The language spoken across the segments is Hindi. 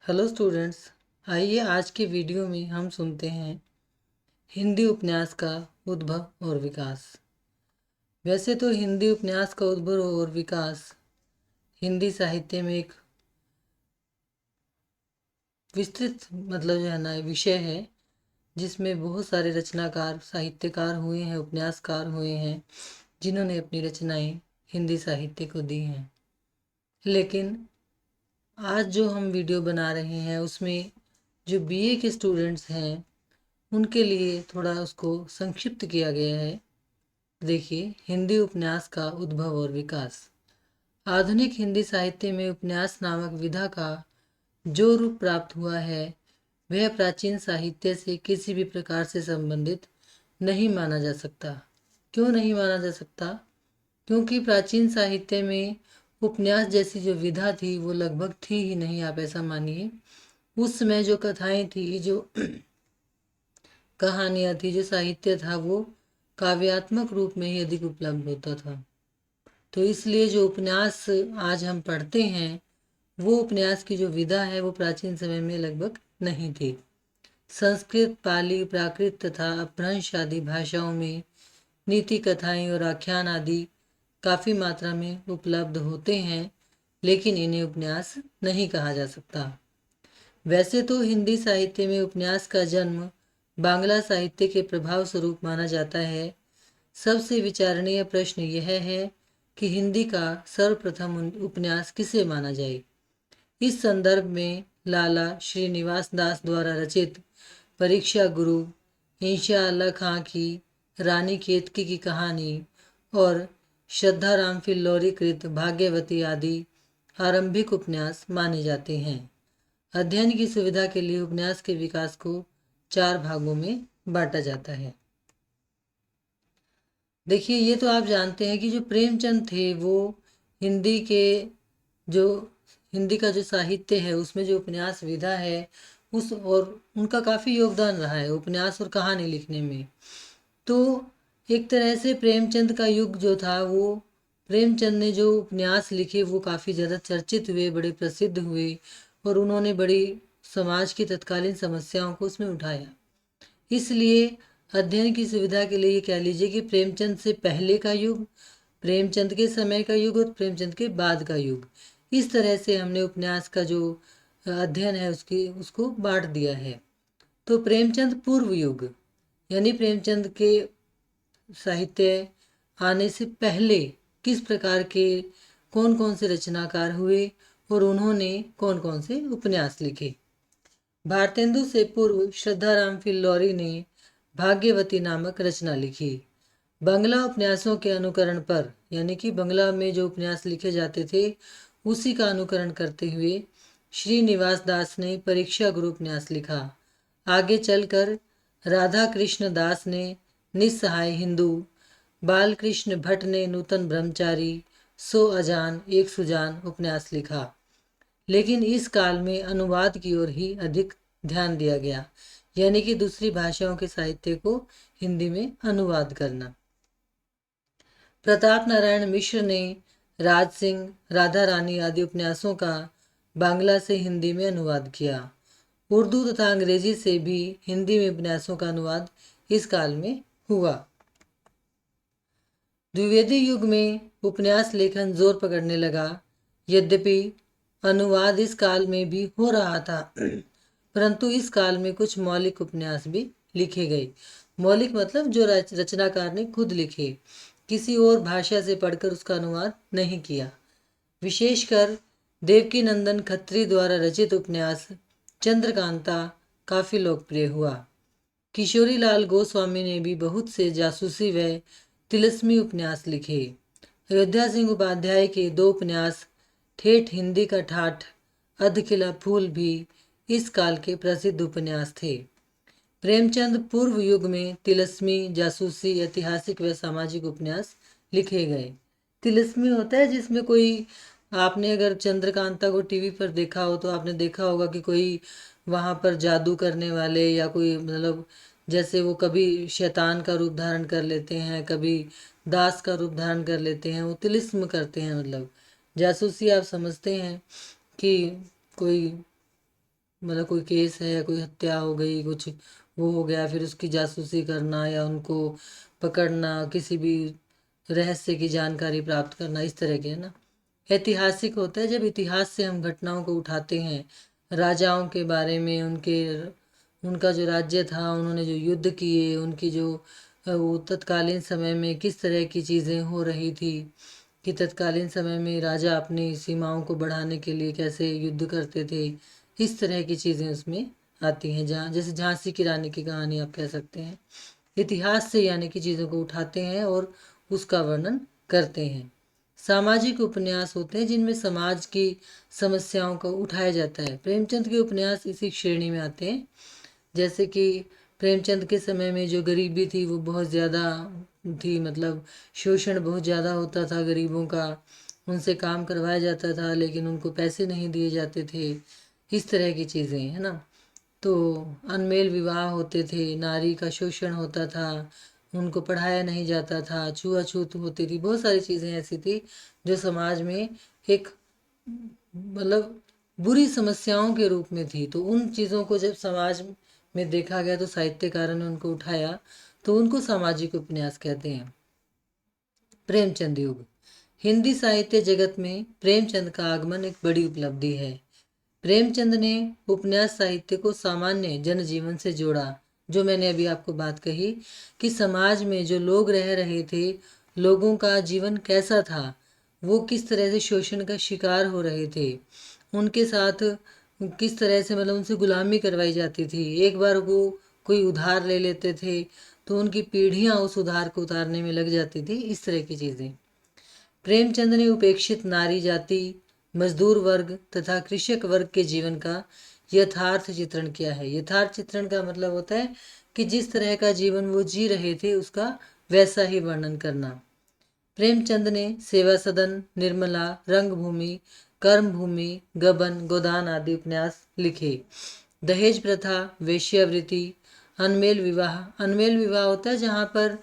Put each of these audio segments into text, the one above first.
Hello students. आइए आज के वीडियो में हम सुनते हैं हिंदी उपन्यास का उद्भव और विकास। वैसे तो हिंदी उपन्यास का उद्भव और विकास हिंदी साहित्य में एक विस्तृत जो है ना विषय है, जिसमें बहुत सारे रचनाकार साहित्यकार हुए हैं, उपन्यासकार हुए हैं, जिन्होंने अपनी रचनाएं हिंदी साहित्य को दी हैं। लेकिन आज जो हम वीडियो बना रहे हैं उसमें जो बीए के स्टूडेंट्स हैं उनके लिए थोड़ा उसको संक्षिप्त किया गया है। देखिए, हिंदी उपन्यास का उद्भव और विकास। आधुनिक हिंदी साहित्य में उपन्यास नामक विधा का जो रूप प्राप्त हुआ है वह प्राचीन साहित्य से किसी भी प्रकार से संबंधित नहीं माना जा सकता। क्यों नहीं माना जा सकता? क्योंकि प्राचीन साहित्य में उपन्यास जैसी जो विधा थी वो लगभग थी ही नहीं। आप ऐसा मानिए, उस समय जो कथाएं थी, जो कहानियाँ थी, जो साहित्य था, वो काव्यात्मक रूप में ही अधिक उपलब्ध होता था। तो इसलिए जो उपन्यास आज हम पढ़ते हैं वो उपन्यास की जो विधा है वो प्राचीन समय में लगभग नहीं थी। संस्कृत, पाली, प्राकृत तथा अपभ्रंश आदि भाषाओं में नीति कथाएं और आख्यान आदि काफ़ी मात्रा में उपलब्ध होते हैं, लेकिन इन्हें उपन्यास नहीं कहा जा सकता। वैसे तो हिंदी साहित्य में उपन्यास का जन्म बांग्ला साहित्य के प्रभाव स्वरूप माना जाता है। सबसे विचारणीय प्रश्न यह है कि हिंदी का सर्वप्रथम उपन्यास किसे माना जाए। इस संदर्भ में लाला श्रीनिवास दास द्वारा रचित परीक्षा गुरु, इंशा अल्लाह खां की रानी केतकी की कहानी और श्रद्धाराम फिल्लौरी कृत भाग्यवती आदि आरंभिक उपन्यास माने जाते हैं। अध्ययन की सुविधा के लिए उपन्यास के विकास को 4 भागों में बांटा जाता है। देखिए, ये तो आप जानते हैं कि जो प्रेमचंद थे वो हिंदी के जो हिंदी का जो साहित्य है उसमें जो उपन्यास विधा है उस और उनका काफ़ी योगदान रहा है उपन्यास और कहानी लिखने में। तो एक तरह से प्रेमचंद का युग जो था, वो प्रेमचंद ने जो उपन्यास लिखे वो काफ़ी ज़्यादा चर्चित हुए, बड़े प्रसिद्ध हुए और उन्होंने बड़ी समाज की तत्कालीन समस्याओं को उसमें उठाया। इसलिए अध्ययन की सुविधा के लिए ये कह लीजिए कि प्रेमचंद से पहले का युग, प्रेमचंद के समय का युग और प्रेमचंद के बाद का युग, इस तरह से हमने उपन्यास का जो अध्ययन है उसको बांट दिया है। तो प्रेमचंद पूर्व युग यानी प्रेमचंद के साहित्य आने से पहले किस प्रकार के कौन कौन से रचनाकार हुए और उन्होंने कौन कौन से उपन्यास लिखे। भारतेंदु से पूर्व श्रद्धाराम फिल्लौरी ने भाग्यवती नामक रचना लिखी। बंगला उपन्यासों के अनुकरण पर, यानी कि बंगला में जो उपन्यास लिखे जाते थे उसी का अनुकरण करते हुए श्रीनिवास दास ने परीक्षा गुरु उपन्यास लिखा। आगे चलकर राधा कृष्ण दास ने निस्सहाय हिंदू, बालकृष्ण भट्ट ने नूतन ब्रह्मचारी, सो अजान एक सुजान उपन्यास लिखा। लेकिन इस काल में अनुवाद की ओर ही अधिक ध्यान दिया गया, यानी कि दूसरी भाषाओं के साहित्य को हिंदी में अनुवाद करना। प्रताप नारायण मिश्र ने राज सिंह, राधा रानी आदि उपन्यासों का बांग्ला से हिंदी में अनुवाद किया। उर्दू तथा अंग्रेजी से भी हिंदी में उपन्यासों का अनुवाद इस काल में हुआ। द्विवेदी युग में उपन्यास लेखन जोर पकड़ने लगा। यद्यपि अनुवाद इस काल में भी हो रहा था, परंतु इस काल में कुछ मौलिक उपन्यास भी लिखे गए। मौलिक मतलब जो रचनाकार ने खुद लिखे, किसी और भाषा से पढ़कर उसका अनुवाद नहीं किया। विशेषकर देवकी नंदन खत्री द्वारा रचित उपन्यास चंद्रकांता काफ़ी लोकप्रिय हुआ। किशोरी लाल गोस्वामी ने भी बहुत से जासूसी व तिलिस्मी उपन्यास लिखे। अयोध्या सिंह उपाध्याय के 2 उपन्यास ठेठ हिंदी का ठाठ, अधखिला फूल भी इस काल के प्रसिद्ध उपन्यास थे। प्रेमचंद पूर्व युग में तिलिस्मी, जासूसी, ऐतिहासिक व सामाजिक उपन्यास लिखे गए। तिलिस्मी होता है जिसमें कोई, आपने अगर चंद्रकांता को टीवी पर देखा हो तो आपने देखा होगा कि कोई वहाँ पर जादू करने वाले या कोई जैसे वो कभी शैतान का रूप धारण कर लेते हैं, कभी दास का रूप धारण कर लेते हैं, वो तिलिस्म करते हैं। जासूसी आप समझते हैं कि कोई मतलब कोई केस है, कोई हत्या हो गई, कुछ वो हो गया, फिर उसकी जासूसी करना या उनको पकड़ना, किसी भी रहस्य की जानकारी प्राप्त करना, इस तरह के, है ना। ऐतिहासिक होता है जब इतिहास से हम घटनाओं को उठाते हैं, राजाओं के बारे में, उनका जो राज्य था, उन्होंने जो युद्ध किए, उनकी जो वो तत्कालीन समय में किस तरह की चीज़ें हो रही थी, कि तत्कालीन समय में राजा अपनी सीमाओं को बढ़ाने के लिए कैसे युद्ध करते थे, इस तरह की चीज़ें उसमें आती हैं। जहाँ जैसे झांसी की रानी की कहानी आप कह सकते हैं, इतिहास से यानी कि चीज़ों को उठाते हैं और उसका वर्णन करते हैं। सामाजिक उपन्यास होते हैं जिनमें समाज की समस्याओं को उठाया जाता है। प्रेमचंद के उपन्यास इसी श्रेणी में आते हैं। जैसे कि प्रेमचंद के समय में जो गरीबी थी वो बहुत ज़्यादा थी, मतलब शोषण बहुत ज़्यादा होता था गरीबों का, उनसे काम करवाया जाता था लेकिन उनको पैसे नहीं दिए जाते थे, इस तरह की चीज़ें, है ना। तो अनमेल विवाह होते थे, नारी का शोषण होता था, उनको पढ़ाया नहीं जाता था, छुआछूत होती थी, बहुत सारी चीज़ें ऐसी थी जो समाज में एक, मतलब बुरी समस्याओं के रूप में थी। तो उन चीज़ों को जब समाज में देखा गया तो साहित्यकारों ने उनको उठाया, तो उनको सामाजिक उपन्यास कहते हैं। प्रेमचंद युग। हिंदी साहित्य जगत में प्रेमचंद का आगमन एक बड़ी उपलब्धि है। प्रेमचंद ने उपन्यास साहित्य को सामान्य जनजीवन से जोड़ा। जो मैंने अभी आपको बात कही कि समाज में जो लोग रह रहे थे, लोगों का जीवन कैसा था, वो किस तरह से शोषण का शिकार हो रहे थे, उनके साथ किस तरह से, मतलब उनसे गुलामी करवाई जाती थी, एक बार वो कोई उधार ले लेते थे तो उनकी पीढ़ियां उस उधार को उतारने में लग जाती थी, इस तरह की चीज़ें। प्रेमचंद ने उपेक्षित नारी जाति, मजदूर वर्ग तथा कृषक वर्ग के जीवन का यथार्थ चित्रण किया है। यथार्थ चित्रण का मतलब होता है कि जिस तरह का जीवन वो जी रहे थे उसका वैसा ही वर्णन करना। प्रेमचंद ने सेवा सदन, निर्मला, रंगभूमि, कर्मभूमि, गबन, गोदान आदि उपन्यास लिखे। दहेज प्रथा, वेश्यावृत्ति, अनमेल विवाह होता है जहाँ पर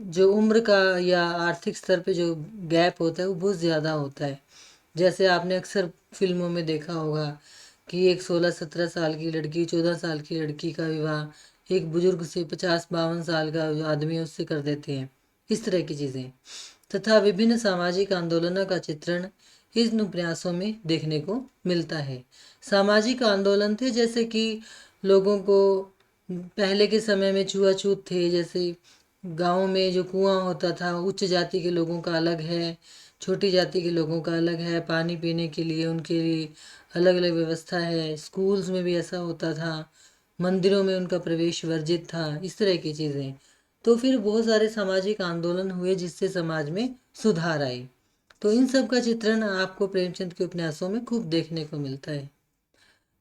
जो उम्र का या आर्थिक स्तर पे जो गैप होता है वो बहुत ज़्यादा होता है। जैसे आपने अक्सर फिल्मों में देखा होगा कि एक 16-17 साल की लड़की, 14 साल की लड़की का विवाह एक बुजुर्ग से, 50-52 साल का जो आदमी है उससे कर देते हैं, इस तरह की चीज़ें। तथा विभिन्न सामाजिक आंदोलनों का चित्रण इन उपन्यासों में देखने को मिलता है। सामाजिक आंदोलन थे जैसे कि लोगों को, पहले के समय में छुआछूत थे, जैसे गाँव में जो कुआं होता था, उच्च जाति के लोगों का अलग है, छोटी जाति के लोगों का अलग है, पानी पीने के लिए उनके लिए अलग अलग व्यवस्था है, स्कूल्स में भी ऐसा होता था, मंदिरों में उनका प्रवेश वर्जित था, इस तरह की चीज़ें। तो फिर बहुत सारे सामाजिक आंदोलन हुए जिससे समाज में सुधार आई। तो इन सब का चित्रण आपको प्रेमचंद के उपन्यासों में खूब देखने को मिलता है।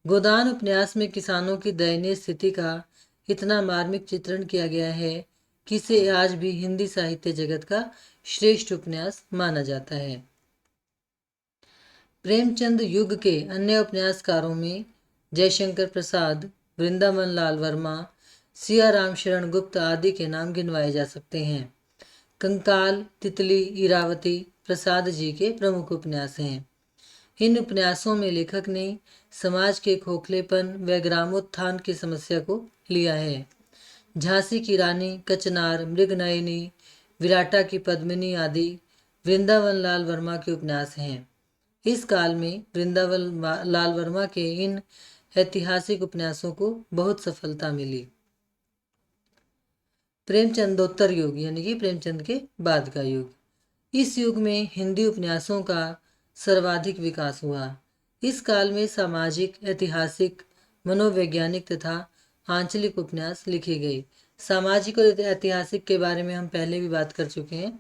गोदान उपन्यास में किसानों की दयनीय स्थिति का इतना मार्मिक चित्रण किया गया है कि इसे आज भी हिंदी साहित्य जगत का श्रेष्ठ उपन्यास माना जाता है। प्रेमचंद युग के अन्य उपन्यासकारों में जयशंकर प्रसाद, वृंदावन लाल वर्मा, सिया राम शरण गुप्त आदि के नाम गिनवाए जा सकते हैं। कंकाल, तितली, इरावती प्रसाद जी के प्रमुख उपन्यास हैं। इन उपन्यासों में लेखक ने समाज के खोखलेपन व ग्रामोत्थान की समस्या को लिया है। झांसी की रानी, कचनार, मृगनयनी, विराटा की पद्मिनी आदि वृंदावन लाल वर्मा के उपन्यास हैं। इस काल में वृंदावन लाल वर्मा के इन ऐतिहासिक उपन्यासों को बहुत सफलता मिली। प्रेमचंदोत्तर युग यानी कि प्रेमचंद के बाद का युग। इस युग में हिंदी उपन्यासों का सर्वाधिक विकास हुआ। इस काल में सामाजिक, ऐतिहासिक, मनोवैज्ञानिक तथा आंचलिक उपन्यास लिखे गए। सामाजिक और ऐतिहासिक के बारे में हम पहले भी बात कर चुके हैं।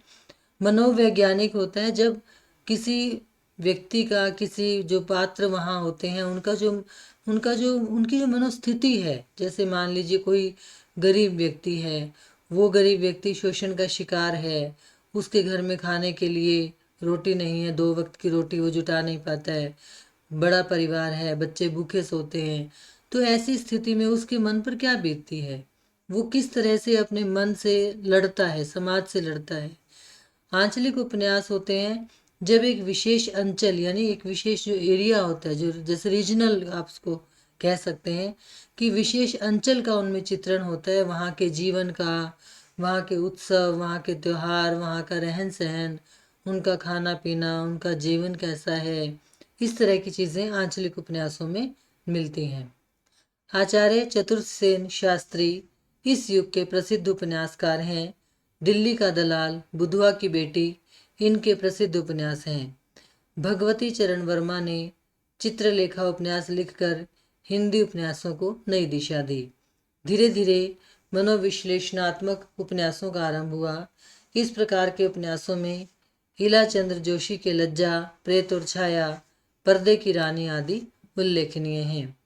मनोवैज्ञानिक होता है जब किसी व्यक्ति का, किसी जो पात्र वहाँ होते हैं उनका जो उनकी जो मनोस्थिति है, जैसे मान लीजिए कोई गरीब व्यक्ति है, वो गरीब व्यक्ति शोषण का शिकार है, उसके घर में खाने के लिए रोटी नहीं है, 2 वक्त की रोटी वो जुटा नहीं पाता है, बड़ा परिवार है, बच्चे भूखे सोते हैं, तो ऐसी स्थिति में उसके मन पर क्या बीतती है, वो किस तरह से अपने मन से लड़ता है, समाज से लड़ता है। आंचलिक उपन्यास होते हैं जब एक विशेष अंचल यानी एक विशेष जो एरिया होता है, जो जैसे रीजनल आप उसको कह सकते हैं कि विशेष अंचल का उनमें चित्रण होता है, वहाँ के जीवन का, वहाँ के उत्सव, वहाँ के त्योहार, वहाँ का रहन सहन, उनका खाना पीना, उनका जीवन कैसा है, इस तरह की चीज़ें आंचलिक उपन्यासों में मिलती हैं। आचार्य चतुर्सेन शास्त्री इस युग के प्रसिद्ध उपन्यासकार हैं। दिल्ली का दलाल, बुधवा की बेटी इनके प्रसिद्ध उपन्यास हैं। भगवती चरण वर्मा ने चित्रलेखा उपन्यास लिखकर हिंदी उपन्यासों को नई दिशा दी। धीरे धीरे मनोविश्लेषणात्मक उपन्यासों का आरंभ हुआ। इस प्रकार के उपन्यासों में इला चंद्र जोशी के लज्जा, प्रेत और छाया, पर्दे की रानी आदि उल्लेखनीय हैं।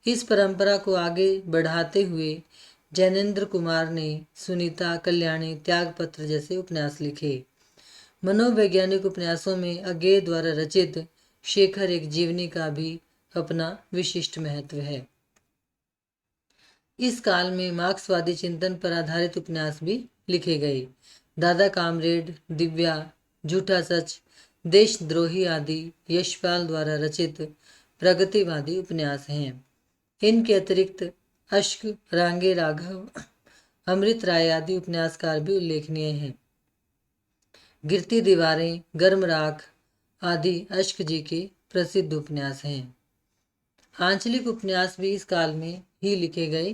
इस परंपरा को आगे बढ़ाते हुए जैनेन्द्र कुमार ने सुनीता, कल्याणी, त्यागपत्र जैसे उपन्यास लिखे। मनोवैज्ञानिक उपन्यासों में अज्ञे द्वारा रचित शेखर एक जीवनी का भी अपना विशिष्ट महत्व है। इस काल में मार्क्सवादी चिंतन पर आधारित उपन्यास भी लिखे गए। दादा कामरेड, दिव्या, झूठा सच, देशद्रोही आदि यशपाल द्वारा रचित प्रगतिवादी उपन्यास हैं। इनके अतिरिक्त अश्क, रांगे राघव, अमृत राय आदि उपन्यासकार भी उल्लेखनीय हैं। गिरती दीवारें, गर्म राख आदि अश्क जी के प्रसिद्ध उपन्यास हैं। आंचलिक उपन्यास भी इस काल में ही लिखे गए।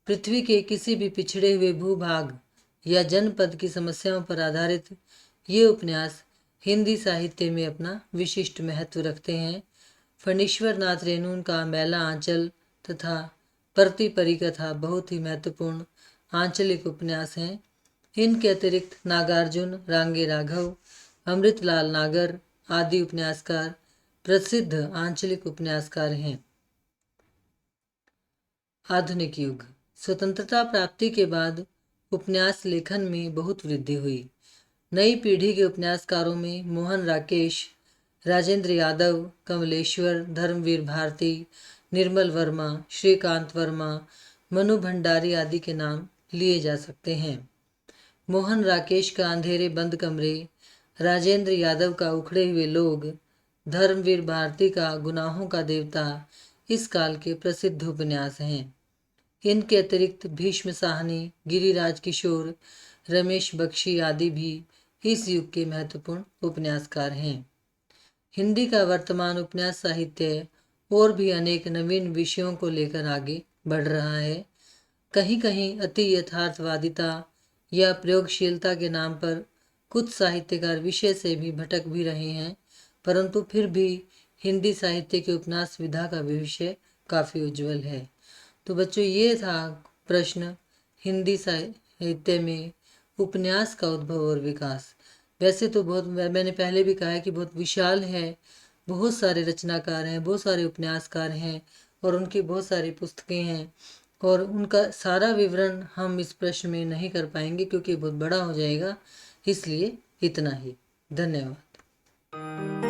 पृथ्वी के किसी भी पिछड़े हुए भूभाग या जनपद की समस्याओं पर आधारित ये उपन्यास हिंदी साहित्य में अपना विशिष्ट महत्व रखते हैं। फणीश्वर नाथ रेणु का मैला आंचल तथा परती परिकथा बहुत ही महत्वपूर्ण आंचलिक उपन्यास हैं। इनके अतिरिक्त नागार्जुन, रांगे राघव, अमृतलाल नागर आदि उपन्यासकार प्रसिद्ध आंचलिक उपन्यासकार हैं। आधुनिक युग। स्वतंत्रता प्राप्ति के बाद उपन्यास लेखन में बहुत वृद्धि हुई। नई पीढ़ी के उपन्यासकारों में मोहन राकेश, राजेंद्र यादव, कमलेश्वर, धर्मवीर भारती, निर्मल वर्मा, श्रीकांत वर्मा, मनु भंडारी आदि के नाम लिए जा सकते हैं। मोहन राकेश का अंधेरे बंद कमरे, राजेंद्र यादव का उखड़े हुए लोग, धर्मवीर भारती का गुनाहों का देवता इस काल के प्रसिद्ध उपन्यास हैं। इनके अतिरिक्त भीष्म साहनी, गिरिराज किशोर, रमेश बख्शी आदि भी इस युग के महत्वपूर्ण उपन्यासकार हैं। हिंदी का वर्तमान उपन्यास साहित्य और भी अनेक नवीन विषयों को लेकर आगे बढ़ रहा है। कहीं कहीं अति यथार्थवादिता या प्रयोगशीलता के नाम पर कुछ साहित्यकार विषय से भी भटक भी रहे हैं, परंतु फिर भी हिंदी साहित्य के उपन्यास विधा का भविष्य काफ़ी उज्जवल है। तो बच्चों, ये था प्रश्न हिंदी साहित्य में उपन्यास का उद्भव और विकास। वैसे तो बहुत, मैंने पहले भी कहा है कि बहुत विशाल है, बहुत सारे रचनाकार हैं, बहुत सारे उपन्यासकार हैं और उनकी बहुत सारी पुस्तकें हैं, और उनका सारा विवरण हम इस प्रश्न में नहीं कर पाएंगे क्योंकि बहुत बड़ा हो जाएगा। इसलिए इतना ही। धन्यवाद।